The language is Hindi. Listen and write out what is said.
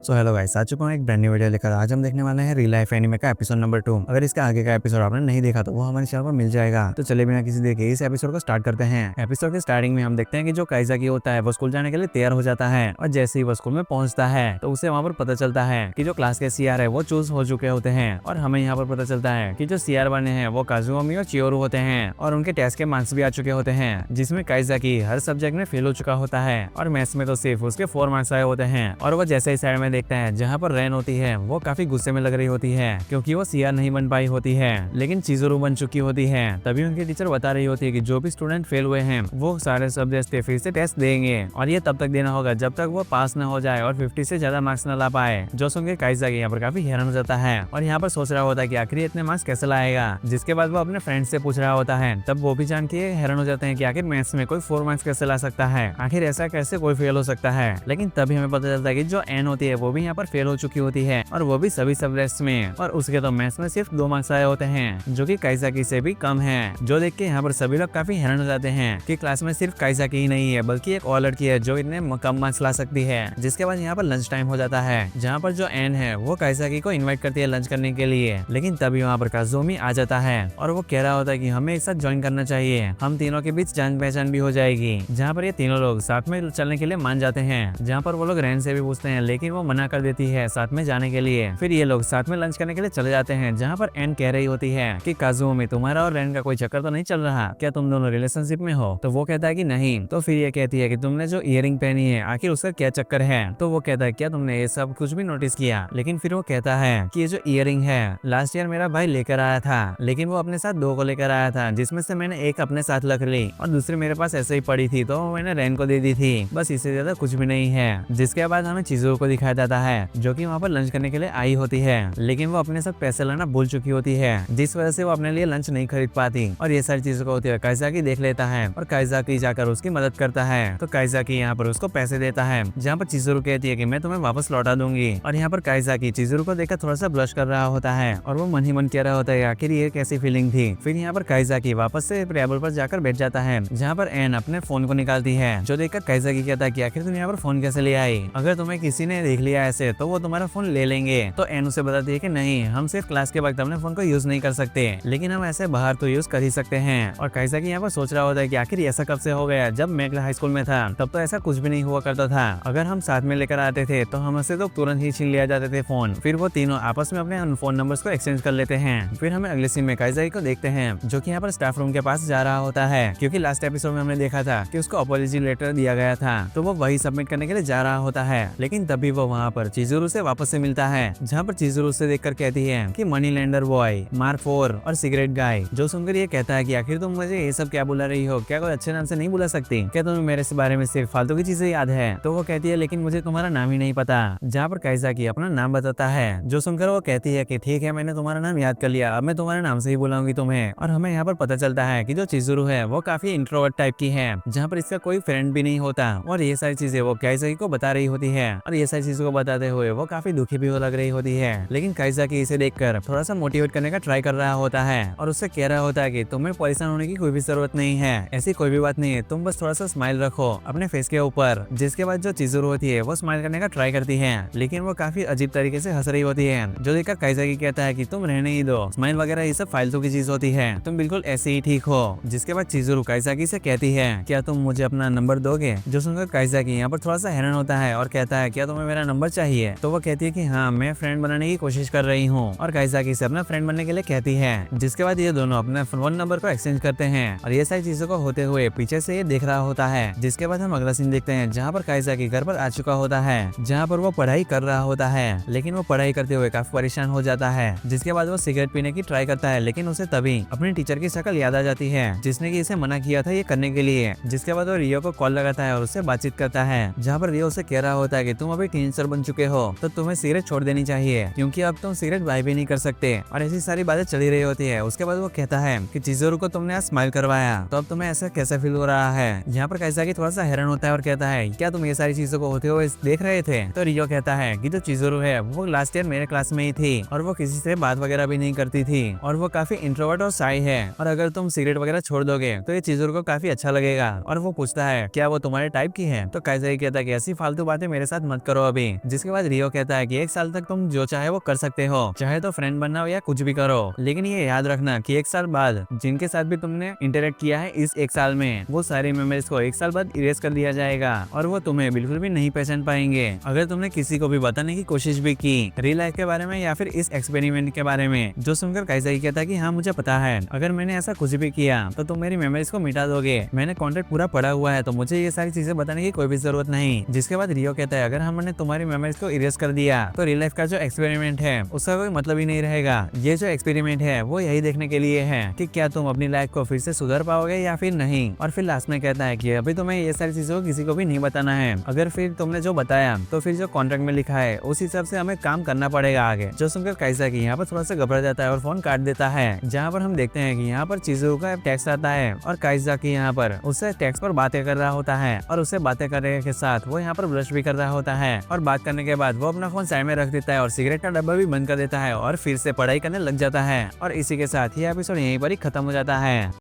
सो हेलो गाइस, आ चुका हूँ एक ब्रांड न्यू वीडियो लेकर। आज हम देखने वाले हैं रियल लाइफ एनिमे का एपिसोड नंबर 2। अगर इसका आगे का एपिसोड आपने नहीं देखा तो वो हमारे चैनल पर मिल जाएगा। तो चलिए बिना किसी देर के इस एपिसोड को स्टार्ट करते हैं। एपिसोड के स्टार्टिंग में हम देखते हैं कि जो काइजाकी होता है वो स्कूल जाने के लिए तैयार हो जाता है और जैसे ही वो स्कूल में पहुंचता है तो उसे वहाँ पर पता चलता है कि जो क्लास के सीआर है वो चूज हो चुके होते हैं। और हमें यहाँ पर पता चलता है कि जो सीआर बने हैं वो काजुओमी और चियोरू होते हैं और उनके टेस्ट के मार्क्स भी आ चुके होते हैं, जिसमें काइजाकी हर सब्जेक्ट में फेल हो चुका होता है और मैथ्स में तो सिर्फ उसके 4 मार्क्स आए होते हैं। और वो जैसे ही साइड में देखता है जहाँ पर रैन होती है वो काफी गुस्से में लग रही होती है क्योंकि वो सीआर नहीं बन पाई होती है लेकिन चिज़ुरू बन चुकी होती है। तभी उनकी टीचर बता रही होती है कि जो भी स्टूडेंट फेल हुए हैं वो सारे सब्जेक्ट पे फिर से टेस्ट देंगे और ये तब तक देना होगा जब तक वो पास न हो जाए और 50 से ज्यादा मार्क्स न ला पाए। जो सुन के काइजाकी यहाँ पर काफी हैरान हो जाता है और यहाँ पर सोच रहा होता है कि आखिर इतने मार्क्स कैसे लाएगा। जिसके बाद वो अपने फ्रेंड से पूछ रहा होता है, तब वो भी जान के हैरान हो जाते हैं कि आखिर मैथ्स में कोई 4 मार्क्स कैसे ला सकता है, आखिर ऐसा कैसे कोई फेल हो सकता है। लेकिन तभी हमें पता चलता है कि जो एन होती है वो भी यहाँ पर फेल हो चुकी होती है और वो भी सभी सब्जेक्ट्स में, और उसके तो मैथ्स में सिर्फ 2 मार्क्स आए होते हैं जो कि काइजाकी से भी कम है। जो देख के यहाँ पर सभी लोग काफी हैरान हो जाते हैं कि क्लास में सिर्फ काइजाकी ही नहीं है बल्कि एक और लड़की है जो इतने कम मार्क्स ला सकती है। जिसके बाद यहाँ पर लंच टाइम हो जाता है जहाँ पर जो एन है वो काइजाकी को इन्वाइट करती है लंच करने के लिए। लेकिन तभी वहाँ पर काजुमी आ जाता है और वो कह रहा होता है कि हमें एक साथ ज्वाइन करना चाहिए, हम तीनों के बीच जान पहचान भी हो जाएगी। जहाँ पर ये तीनों लोग साथ में चलने के लिए मान जाते हैं, जहाँ पर वो लोग रैन से भी पूछते हैं लेकिन वो मना कर देती है साथ में जाने के लिए। फिर ये लोग साथ में लंच करने के लिए चले जाते हैं जहाँ पर एन कह रही होती है कि काजुमी तुम्हारा और रैन का कोई चक्कर तो नहीं चल रहा, क्या तुम दोनों रिलेशनशिप में हो? तो वो कहता है कि नहीं। तो फिर ये कहती है कि तुमने जो इयरिंग पहनी है आखिर उसका क्या चक्कर है? तो वो कहता है क्या तुमने ये सब कुछ भी नोटिस किया? लेकिन फिर वो कहता है कि ये जो इयरिंग है लास्ट ईयर मेरा भाई लेकर आया था, लेकिन वो अपने साथ 2 को लेकर आया था जिसमें से मैंने एक अपने साथ रख ली और दूसरी मेरे पास ऐसे ही पड़ी थी तो मैंने रैन को दे दी थी, बस इससे ज्यादा कुछ भी नहीं है। जिसके बाद हमें चिज़ुरू को दिखाया जाता है जो कि वहाँ पर लंच करने के लिए आई होती है, लेकिन वो अपने साथ पैसे लाना भूल चुकी होती है जिस वजह से वो अपने लिए लंच नहीं खरीद पाती। और ये सारी चीजों को होती है काइजाकी देख लेता है और काइजाकी जाकर उसकी मदद करता है। तो काइजाकी यहाँ पर उसको पैसे देता है जहाँ पर चिज़ुरू कहती है कि मैं तुम्हें वापस लौटा दूंगी। और यहाँ पर काइजाकी चिज़ुरू को देखकर थोड़ा सा ब्लश कर रहा होता है और वो मन ही मन कह रहा होता है आखिर ये कैसी फीलिंग थी। फिर यहाँ पर काइजाकी वापस से टेबल पर जाकर बैठ जाता है जहाँ पर एन अपने फोन को निकालती है, जो देखकर काइजाकी कहता है कि आखिर तुम यहाँ पर फोन कैसे ले आई, अगर तुम्हें किसी ने देख लिया ऐसे तो वो तुम्हारा फोन ले लेंगे। तो एन उसे बताती है कि नहीं, हम सिर्फ क्लास के वक्त अपने फोन को यूज नहीं कर सकते लेकिन हम ऐसे बाहर तो यूज कर ही सकते हैं। और काइजाकी यहाँ पर सोच रहा होता है कि आखिर ऐसा कब से हो गया, जब मैं हाई स्कूल में था तब तो ऐसा कुछ भी नहीं हुआ करता था, अगर हम साथ में लेकर आते थे तो हमसे तो तुरंत ही छीन लिया जाते थे फोन। फिर वो तीनों आपस में अपने फोन नंबर्स को एक्सचेंज कर लेते हैं। फिर हमें अगले सीन में काइजाकी को देखते हैं जो कि यहाँ पर स्टाफ रूम के पास जा रहा होता है क्योंकि लास्ट एपिसोड में हमने देखा था कि उसको अपॉलॉजी लेटर दिया गया था तो वो वही सबमिट करने के लिए जा रहा होता है। लेकिन तभी वो वहाँ पर चिज़ुरू से वापस से मिलता है जहाँ पर चिज़ुरू से देखकर कहती है कि मनी लेंडर बॉय, मार्क 4 और सिगरेट गाय। जो सुनकर ये कहता है कि आखिर तुम मुझे ये सब क्या बुला रही हो, क्या कोई अच्छे नाम से नहीं बुला सकती, क्या तुम्हें मेरे से बारे में सिर्फ फालतू की चीजें याद है? तो वो कहती है लेकिन मुझे तुम्हारा नाम ही नहीं पता, जहाँ पर काइजाकी अपना नाम बताता है। जो सुनकर वो कहती है कि ठीक है मैंने तुम्हारा नाम याद कर लिया, अब मैं तुम्हारे नाम से ही बुलाऊंगी तुम्हें। और हमें यहाँ पर पता चलता है कि जो चिज़ुरू है वो काफी इंट्रोवर्ट टाइप की है जहाँ पर इसका कोई फ्रेंड भी नहीं होता और ये सारी चीजें वो काइजाकी को बता रही होती है और ये सारी चीजों को बताते हुए वो काफी दुखी भी लग रही होती है। लेकिन काइजाकी इसे देखकर थोड़ा सा मोटिवेट करने का ट्राई कर रहा होता है और उससे कह रहा होता है कि तुम्हें परेशान होने की कोई भी जरूरत नहीं है, ऐसी कोई भी बात नहीं है, तुम बस थोड़ा सा स्माइल रखो अपने फेस के ऊपर। जिसके बाद जो चिज़ुरू होती है वो स्माइल करने का ट्राई करती है लेकिन वो काफी अजीब तरीके से हंस रही होती है, जो देखकर काइजाकी कहता है कि तुम रहने ही दो, स्माइल वगैरह ये सब फालतू की चीज होती है, तुम बिल्कुल ऐसे ही ठीक हो। जिसके बाद चिज़ुरू काइजाकी से कहती है क्या तुम मुझे अपना नंबर दोगे? जो सुनकर काइजाकी यहाँ पर थोड़ा सा हैरान होता है और कहता है क्या तुम्हें मेरा नंबर चाहिए? तो वो कहती है कि हाँ मैं फ्रेंड बनाने की कोशिश कर रही हूँ और काइजाकी से अपना फ्रेंड बनने के लिए कहती है। जिसके बाद ये दोनों अपने फोन नंबर को एक्सचेंज करते हैं और ये सारी चीजों को होते हुए पीछे से ये देख रहा होता है। जिसके बाद हम अगला सीन देखते हैं जहाँ पर काइजाकी घर पर आ चुका होता है जहाँ पर वो पढ़ाई कर रहा होता है, लेकिन वो पढ़ाई करते हुए काफी परेशान हो जाता है। जिसके बाद वो सिगरेट पीने की ट्राई करता है लेकिन उसे तभी अपनी टीचर की शक्ल याद आ जाती है जिसने की इसे मना किया था ये करने के लिए। जिसके बाद वो रियो को कॉल लगाता है और उससे बातचीत करता है जहाँ पर रियो उसे कह रहा होता है कि तुम अभी टीनेजर बन चुके हो तो तुम्हें सिगरेट छोड़ देनी चाहिए क्योंकि अब तुम सिगरेट बाय भी नहीं कर सकते और ऐसी सारी बातें चली रही होती है। उसके बाद वो कहता है कि चिज़ुरू को तुमने आज स्माइल करवाया तो अब तुम्हें ऐसा कैसा फील हो रहा है? यहाँ पर काइजाकी थोड़ा सा हैरान होता है और कहता है क्या तुम ये सारी चीजों को होते हुए देख रहे थे? तो रियो कहता है कि जो चिज़ुरू है वो लास्ट ईयर मेरे क्लास में ही थी और वो किसी से बात वगैरह भी नहीं करती थी और वो काफी इंट्रोवर्ट और शाई है और अगर तुम सिगरेट वगैरह छोड़ दोगे तो ये चिज़ुरू को काफी अच्छा लगेगा। और वो पूछता है क्या वो तुम्हारे टाइप की है? तो काइजाकी कहता है कि ऐसी फालतू बातें मेरे साथ मत करो अभी, जिसके बाद रियो कहता है कि 1 साल तक तुम जो चाहे वो कर सकते हो, चाहे तो फ्रेंड बनना हो या कुछ भी करो, लेकिन ये याद रखना कि 1 साल बाद जिनके साथ भी तुमने इंटरेक्ट किया है इस 1 साल में, वो सारी मेमोरीज को 1 साल बाद इरेज कर दिया जाएगा और वो तुम्हें बिल्कुल भी नहीं पहचान पाएंगे अगर तुमने किसी को भी बताने की कोशिश भी की रियल लाइफ के बारे में या फिर इस एक्सपेरिमेंट के बारे में। जो सुनकर काइज़ाकी कहता है कि हाँ मुझे पता है, अगर मैंने ऐसा कुछ भी किया तो तुम मेरी मेमोरीज को मिटा दोगे, मैंने कॉन्ट्रैक्ट पूरा पढ़ा हुआ है तो मुझे ये सारी चीजें बताने की कोई भी जरूरत नहीं। जिसके बाद रियो कहता है अगर हमने तुम्हारी मेमोरीज को इरेज कर दिया तो रियल लाइफ का जो एक्सपेरिमेंट है उसका कोई मतलब ही नहीं रहेगा। ये जो एक्सपेरिमेंट है वो यही देखने के लिए है कि क्या तुम अपनी लाइफ को फिर से सुधार पाओगे या फिर नहीं। और फिर लास्ट में कहता है कि अभी तुम्हें ये सारी चीजों को किसी को भी नहीं बताना है, अगर फिर तुमने जो बताया तो फिर जो कॉन्ट्रैक्ट में लिखा है उस हिसाब से हमें काम करना पड़ेगा आगे। जो सुनकर काइज़ाकी यहाँ पर थोड़ा सा घबरा जाता है और फोन काट देता है, जहाँ पर हम देखते हैं कि यहाँ पर चिज़ुरू का टेक्स्ट आता है और काइज़ाकी यहाँ पर उससे टेक्स्ट पर बातें कर रहा होता है और उससे बातें करने के साथ वो यहाँ पर ब्रश भी कर रहा होता है और बात करने के बाद वो अपना फोन साइड में रख देता है और सिगरेट का डब्बा भी बंद कर देता है और फिर से पढ़ाई करने लग जाता है। और इसी के साथ ये एपिसोड यहीं पर ही खत्म हो जाता है।